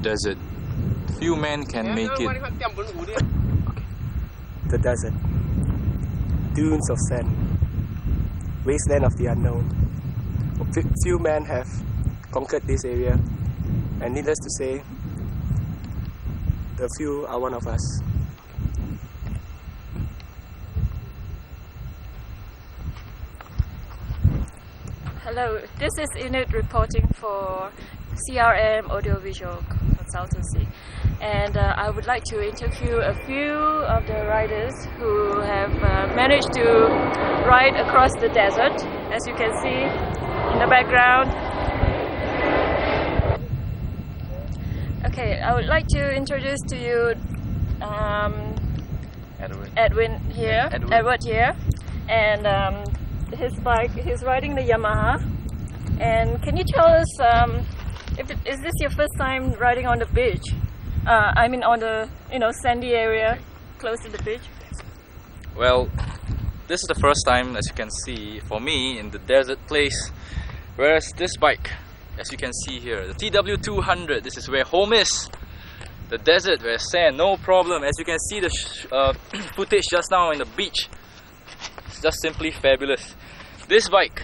desert. Few men can make it. The desert. Dunes of sand. Wasteland of the unknown. Few men have conquered this area, and needless to say, the few are one of us. Hello, this is Enid reporting for CRM Audiovisual Consultancy, and I would like to interview a few of the riders who have managed to ride across the desert, as you can see in the background. Okay, I would like to introduce to you Edwin here, and his bike. He's riding the Yamaha. And can you tell us, is this your first time riding on the beach? I mean, on the sandy area close to the beach. Well, this is the first time, as you can see, for me in the desert place. Whereas this bike, as you can see here, the TW200, this is where home is. The desert, where sand, no problem. As you can see the footage just now in the beach, it's just simply fabulous. This bike,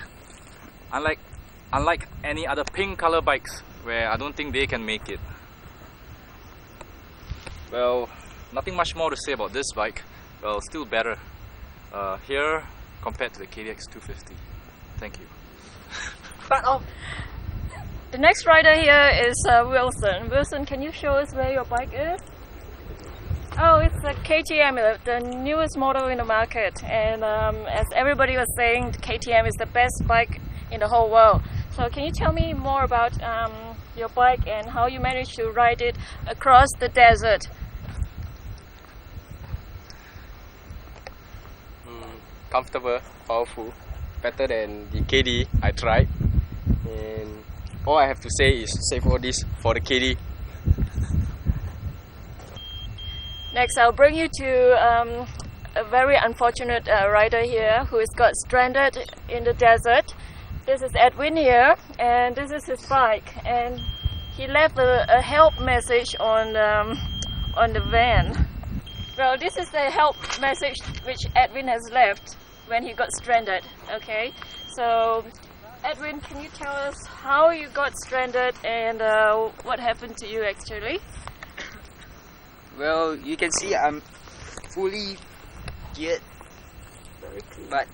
unlike any other pink color bikes, where I don't think they can make it. Well, nothing much more to say about this bike. Well, still better here compared to the KDX 250. Thank you. The next rider here is Wilson. Wilson, can you show us where your bike is? Oh, it's the KTM, the newest model in the market. And as everybody was saying, the KTM is the best bike in the whole world. So can you tell me more about your bike and how you managed to ride it across the desert? Comfortable, powerful, better than the KD I tried. And all I have to say is save all this for the KD. Next, I'll bring you to a very unfortunate rider here who has got stranded in the desert. This is Edwin here, and this is his bike. And he left a help message on the van. Well, this is the help message which Edwin has left when he got stranded. Okay, so Edwin, can you tell us how you got stranded and what happened to you actually? Well, you can see I'm fully geared, but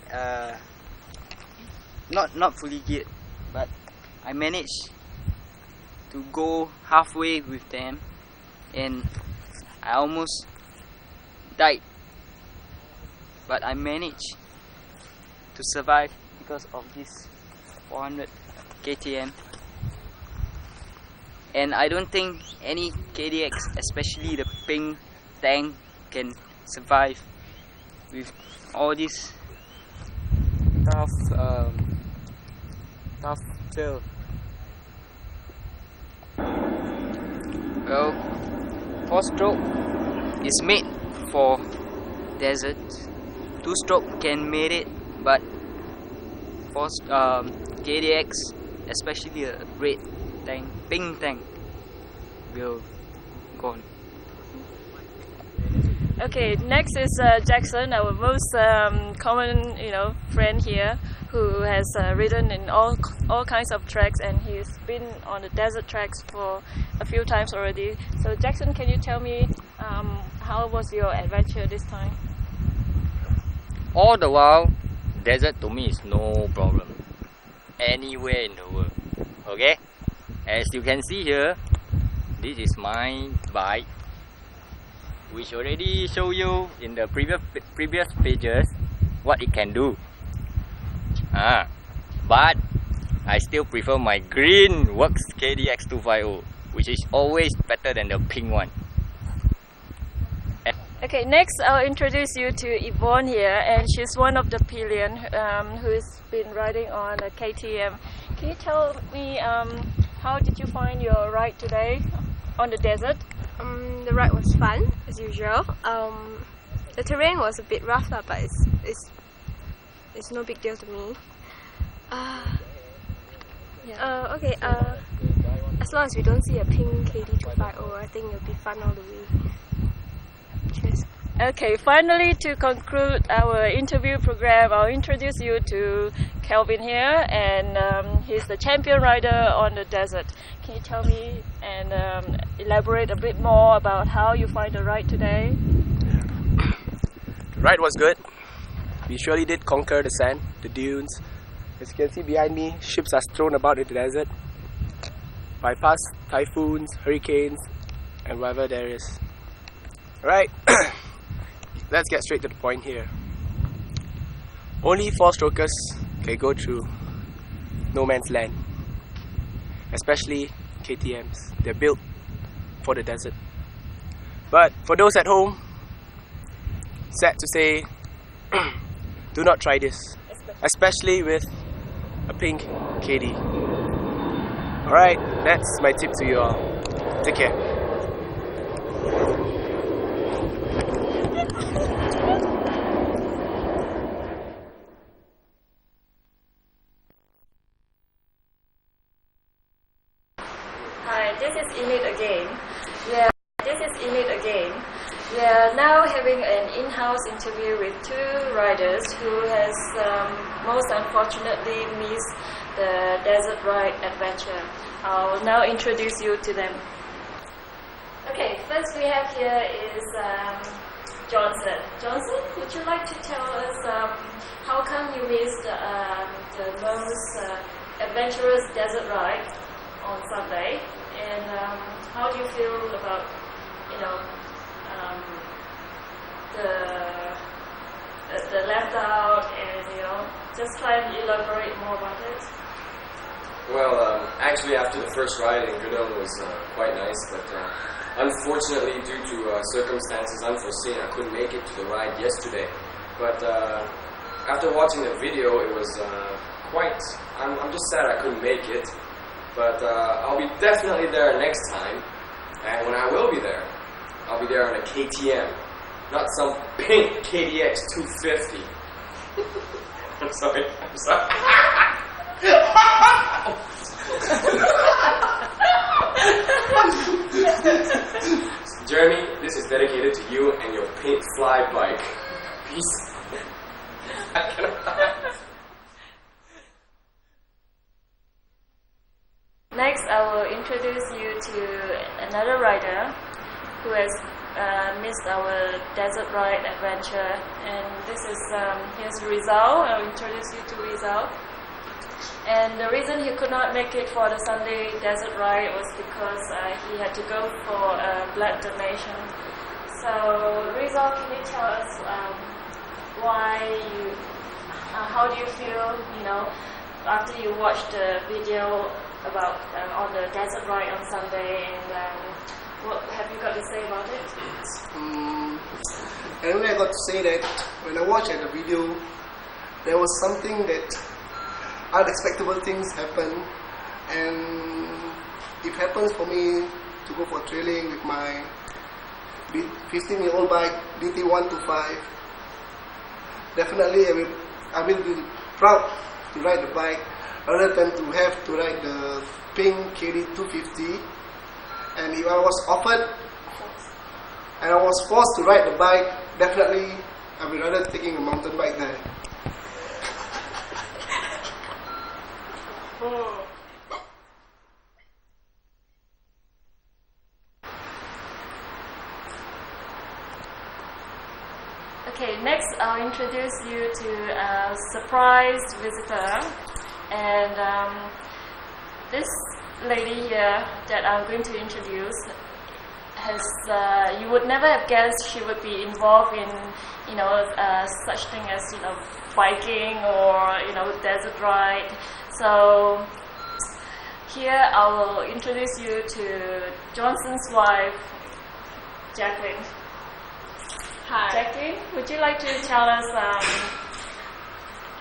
not fully geared, but I managed to go halfway with them, and I almost died, but I managed to survive because of this 400 KTM. And I don't think any KDX, especially the pink tank, can survive with all this tough trail. Well, 4-stroke is made for desert. 2-stroke can make it, but KDX, especially a red tank, pink tank, will gone. Okay, next is Jackson, our most common, friend here, who has ridden in all kinds of tracks, and he's been on the desert tracks for a few times already. So Jackson, can you tell me how was your adventure this time? All the while, desert to me is no problem. Anywhere in the world. Okay? As you can see here, this is my bike, which already show you in the previous pages what it can do. But I still prefer my green Works KDX 250, which is always better than the pink one. Okay, next I'll introduce you to Yvonne here, and she's one of the pillion who's been riding on a KTM. Can you tell me how did you find your ride today on the desert? The ride was fun as usual. The terrain was a bit rough, but it's no big deal to me. as long as we don't see a pink KD250, I think it'll be fun all the way. Cheers. Okay, finally to conclude our interview program, I'll introduce you to Kelvin here, and he's the champion rider on the desert. Can you tell me and elaborate a bit more about how you find the ride today? The ride was good. We surely did conquer the sand, the dunes. As you can see behind me, ships are thrown about in the desert. Bypass typhoons, hurricanes, and whatever there is. Alright, let's get straight to the point here. Only 4-strokers can go through no man's land, especially KTMs. They're built for the desert. But for those at home, sad to say, do not try this, especially with a pink KD. Alright, that's my tip to you all. Take care. Hi, this is Enid again. We are now having an in-house interview with 2 riders who has most unfortunately missed the desert ride adventure. I'll now introduce you to them. Okay, first we have here is Johnson. Johnson, would you like to tell us how come you missed the most adventurous desert ride on Sunday, and how do you feel about, the left out, and just try and elaborate more about it? Well, actually after the first ride in Goodell was quite nice, but unfortunately due to circumstances unforeseen, I couldn't make it to the ride yesterday. But after watching the video, it was I'm just sad I couldn't make it. But I'll be definitely there next time, and when I will be there, I'll be there on a KTM, not some pink KDX 250. I'm sorry. Jeremy, this is dedicated to you and your pink fly bike. Peace. Next, I will introduce you to another rider who has missed our desert ride adventure, and this is here's Rizal. I'll introduce you to Rizal. And the reason he could not make it for the Sunday desert ride was because he had to go for blood donation. So Rizal, can you tell us how do you feel, after you watched the video about on the desert ride on Sunday, and what have you got to say about it? Anyway, I got to say that when I watched the video, there was something that unexpected things happen, and it happens for me to go for trailing with my 15-year-old bike DT125. Definitely I will be proud to ride the bike rather than to have to ride the pink KD250. And if I was offered and I was forced to ride the bike, definitely I would rather taking a mountain bike there. Okay, next I'll introduce you to a surprise visitor, and this lady here that I'm going to introduce has you would never have guessed she would be involved in such thing as biking or desert ride. So here I will introduce you to Johnson's wife, Jacqueline. Hi. Jacqueline, would you like to tell us,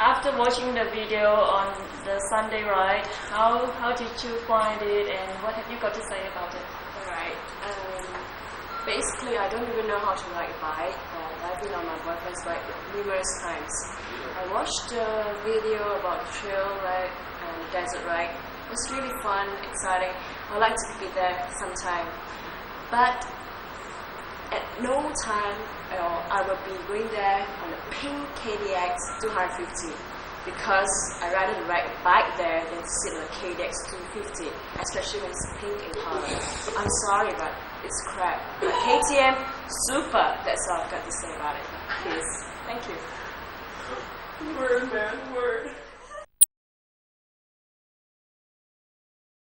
after watching the video on the Sunday ride, how did you find it, and what have you got to say about it? Alright. Basically, I don't even know how to ride a bike, but I've been on my boyfriend's bike numerous times. I watched the video about trail ride and desert ride, It was really fun, exciting. I'd like to be there sometime. But at no time I will be going there on the pink KDX 250 because I'd rather ride a bike there than sit on a KDX 250, especially when it's pink in color. I'm sorry, but it's crap. But KTM, super. That's all I've got to say about it. Please. Thank you. Word, man, word.